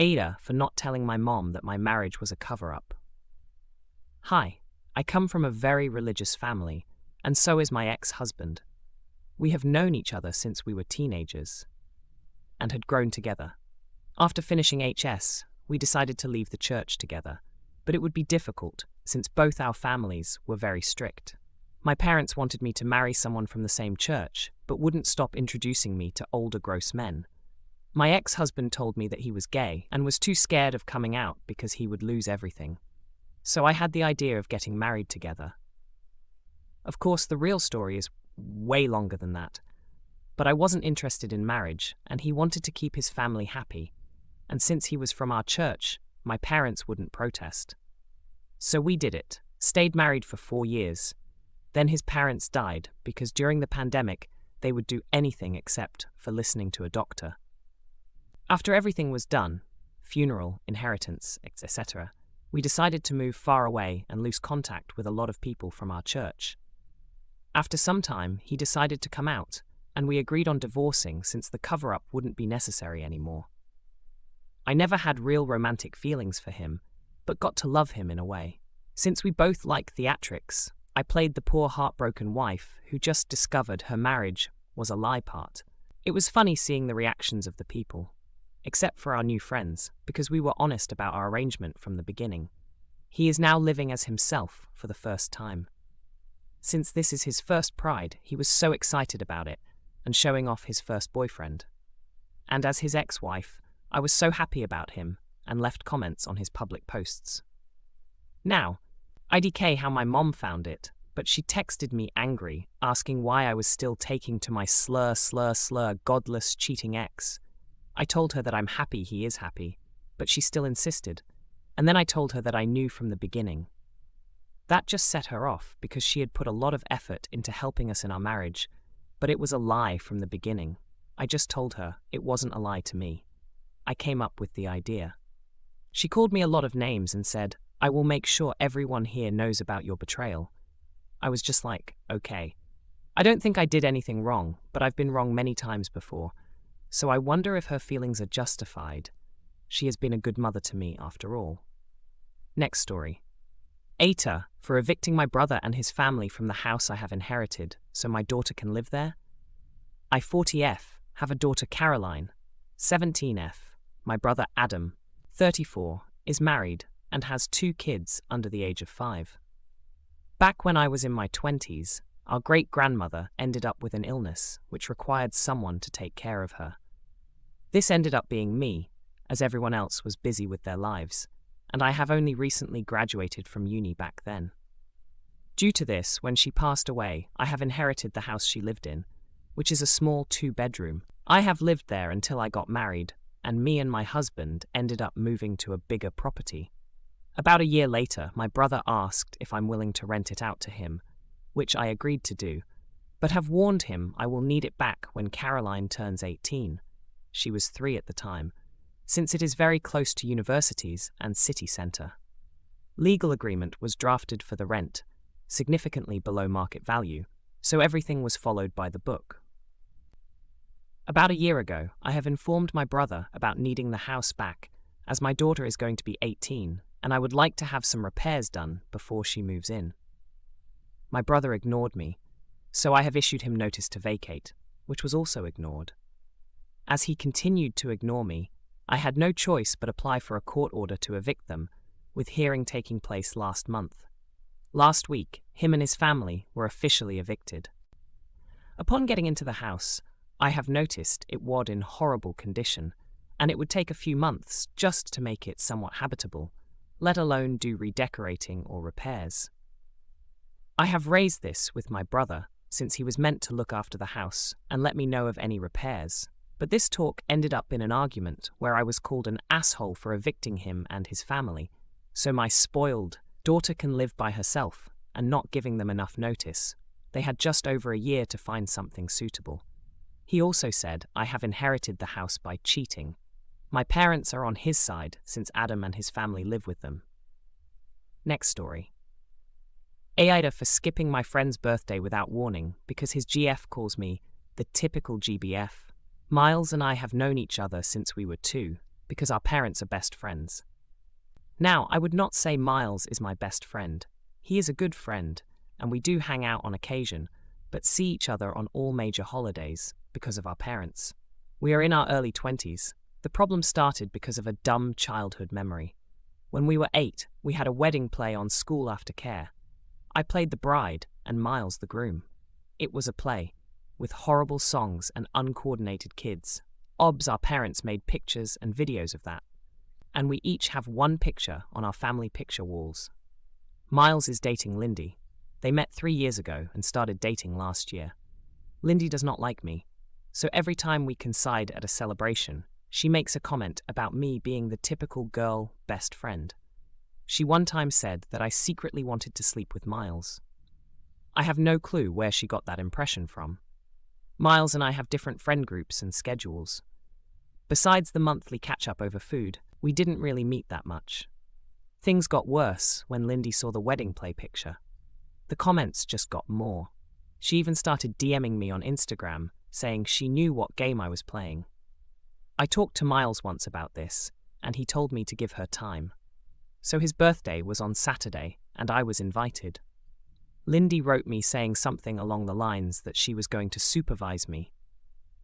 Ada for not telling my mom that my marriage was a cover-up. Hi, I come from a very religious family, and so is my ex-husband. We have known each other since we were teenagers and had grown together. After finishing HS, we decided to leave the church together, but it would be difficult since both our families were very strict. My parents wanted me to marry someone from the same church, but wouldn't stop introducing me to older gross men. My ex-husband told me that he was gay and was too scared of coming out because he would lose everything. So I had the idea of getting married together. Of course, the real story is way longer than that, but I wasn't interested in marriage, and he wanted to keep his family happy, and since he was from our church, my parents wouldn't protest. So we did it, stayed married for 4 years. Then his parents died because during the pandemic, they would do anything except for listening to a doctor. After everything was done, funeral, inheritance, etc., we decided to move far away and lose contact with a lot of people from our church. After some time, he decided to come out, and we agreed on divorcing since the cover-up wouldn't be necessary anymore. I never had real romantic feelings for him, but got to love him in a way. Since we both like theatrics, I played the poor heartbroken wife who just discovered her marriage was a lie part. It was funny seeing the reactions of the people, except for our new friends, because we were honest about our arrangement from the beginning. He is now living as himself for the first time. Since this is his first pride, he was so excited about it and showing off his first boyfriend. And as his ex-wife, I was so happy about him and left comments on his public posts. Now, IDK how my mom found it, but she texted me angry, asking why I was still taking to my slur, godless, cheating ex. I told her that I'm happy he is happy, but she still insisted, and then I told her that I knew from the beginning. That just set her off because she had put a lot of effort into helping us in our marriage, but it was a lie from the beginning. I just told her it wasn't a lie to me. I came up with the idea. She called me a lot of names and said, "I will make sure everyone here knows about your betrayal." I was just like, okay. I don't think I did anything wrong, but I've been wrong many times before, so I wonder if her feelings are justified. She has been a good mother to me after all. Next story. Ada for evicting my brother and his family from the house I have inherited so my daughter can live there. I 40F have a daughter Caroline. 17F, my brother Adam, 34, is married and has 2 kids under the age of 5. Back when I was in my 20s, our great-grandmother ended up with an illness which required someone to take care of her. This ended up being me, as everyone else was busy with their lives, and I have only recently graduated from uni back then. Due to this, when she passed away, I have inherited the house she lived in, which is a small 2-bedroom. I have lived there until I got married, and me and my husband ended up moving to a bigger property. About a year later, my brother asked if I'm willing to rent it out to him, which I agreed to do, but have warned him I will need it back when Caroline turns 18. She was 3 at the time, since it is very close to universities and city centre. Legal agreement was drafted for the rent, significantly below market value, so everything was followed by the book. About a year ago, I have informed my brother about needing the house back, as my daughter is going to be 18, and I would like to have some repairs done before she moves in. My brother ignored me, so I have issued him notice to vacate, which was also ignored. As he continued to ignore me, I had no choice but apply for a court order to evict them, with hearing taking place last month. Last week, him and his family were officially evicted. Upon getting into the house, I have noticed it was in horrible condition, and it would take a few months just to make it somewhat habitable, let alone do redecorating or repairs. I have raised this with my brother, since he was meant to look after the house and let me know of any repairs. But this talk ended up in an argument where I was called an asshole for evicting him and his family, so my spoiled daughter can live by herself and not giving them enough notice. They had just over a year to find something suitable. He also said I have inherited the house by cheating. My parents are on his side since Adam and his family live with them. Next story. Ada for skipping my friend's birthday without warning because his GF calls me the typical GBF. Miles and I have known each other since we were 2, because our parents are best friends. Now, I would not say Miles is my best friend. He is a good friend, and we do hang out on occasion, but see each other on all major holidays because of our parents. We are in our early 20s. The problem started because of a dumb childhood memory. When we were 8, we had a wedding play on school aftercare. I played the bride and Miles the groom. It was a play, with horrible songs and uncoordinated kids. Our parents made pictures and videos of that. And we each have one picture on our family picture walls. Miles is dating Lindy. They met 3 years ago and started dating last year. Lindy does not like me, so every time we coincide at a celebration, she makes a comment about me being the typical girl best friend. She one time said that I secretly wanted to sleep with Miles. I have no clue where she got that impression from. Miles and I have different friend groups and schedules. Besides the monthly catch-up over food, we didn't really meet that much. Things got worse when Lindy saw the wedding play picture. The comments just got more. She even started DMing me on Instagram, saying she knew what game I was playing. I talked to Miles once about this, and he told me to give her time. So his birthday was on Saturday, and I was invited. Lindy wrote me saying something along the lines that she was going to supervise me.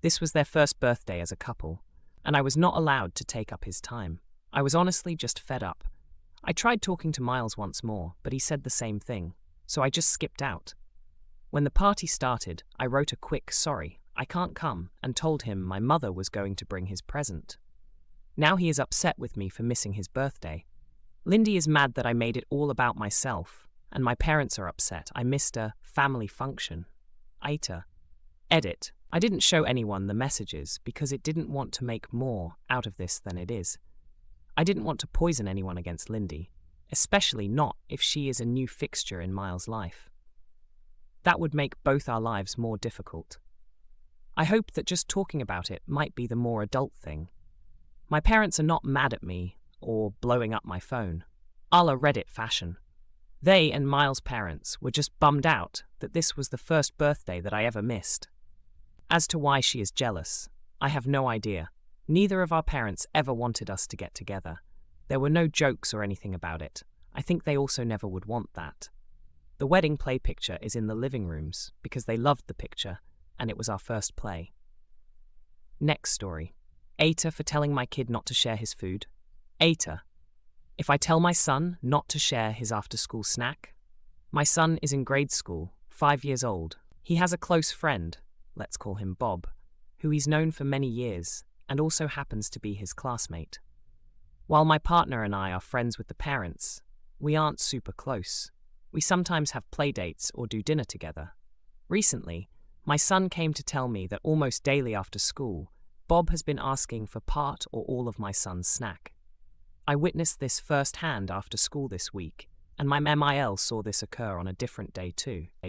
This was their first birthday as a couple, and I was not allowed to take up his time. I was honestly just fed up. I tried talking to Miles once more, but he said the same thing, so I just skipped out. When the party started, I wrote a quick "sorry, I can't come," and told him my mother was going to bring his present. Now he is upset with me for missing his birthday. Lindy is mad that I made it all about myself, and my parents are upset I missed a family function. Aita. Edit. I didn't show anyone the messages because it didn't want to make more out of this than it is. I didn't want to poison anyone against Lindy, especially not if she is a new fixture in Miles' life. That would make both our lives more difficult. I hope that just talking about it might be the more adult thing. My parents are not mad at me or blowing up my phone. A la Reddit fashion. They and Miles' parents were just bummed out that this was the first birthday that I ever missed. As to why she is jealous, I have no idea. Neither of our parents ever wanted us to get together. There were no jokes or anything about it. I think they also never would want that. The wedding play picture is in the living rooms because they loved the picture and it was our first play. Next story. Aita for telling my kid not to share his food. Aita. If I tell my son not to share his after-school snack? My son is in grade school, 5 years old. He has a close friend, let's call him Bob, who he's known for many years and also happens to be his classmate. While my partner and I are friends with the parents, we aren't super close. We sometimes have play dates or do dinner together. Recently, my son came to tell me that almost daily after school, Bob has been asking for part or all of my son's snack. I witnessed this firsthand after school this week, and my MIL saw this occur on a different day too.